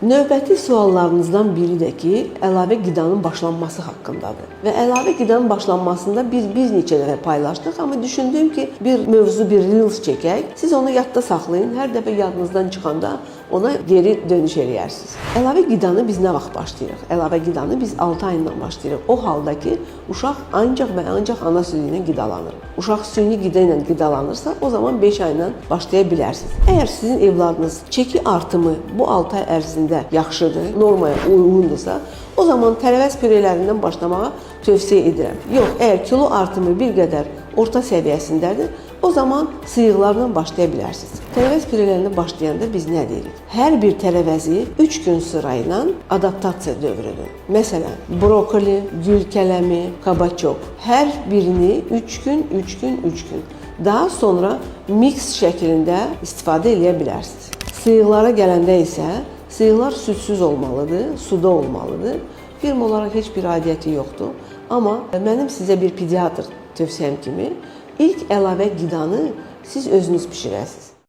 Növbəti suallarınızdan biri də ki, əlavə qidanın başlanması haqqındadır. Və əlavə qidanın başlanmasında biz bir neçə dəfə paylaşdıq, amma düşündüm ki, bir mövzu, bir reels çəkək. Siz onu yadda saxlayın, hər dəfə yadınızdan çıxanda ona geri dönüş eləyərsiniz. Əlavə qidanı biz nə vaxt başlayırıq? Əlavə qidanı biz 6 ayından başlayırıq. O halda ki, uşaq ancaq və ancaq ana südü ilə qidalanır. Uşaq süni qida ilə qidalanırsa, o zaman 5 aydan başlaya bilərsiniz. Əgər sizin evladınız çəki artımı bu 6 ay ərzində yaxşıdır, normaya uyğundursa, o zaman tərəvəz pürələrindən başlamağa tövsiyə edirəm. Yox, əgər kilo artımı bir qədər orta səviyyəsindədir, o zaman sıyıqlarla başlaya bilərsiniz. Tərəvəz pürələrinə başlayanda biz nə deyirik? Hər bir tərəvəzi 3 gün sırayla adaptasiya dövrüdür. Məsələn, brokoli, gül kələmi, kabaçok. Hər birini 3 gün, 3 gün, 3 gün. Daha sonra mix şəklində istifadə edə bilərsiniz. Sıyıqlara gələndə isə sıyıqlar südsüz olmalıdır, suda olmalıdır. Firma olaraq heç bir aidiyyəti yoxdur. Amma mənim sizə bir pediatr tövsiyəm kimi ilk əlavə qidanı siz özünüz bişirəsiniz.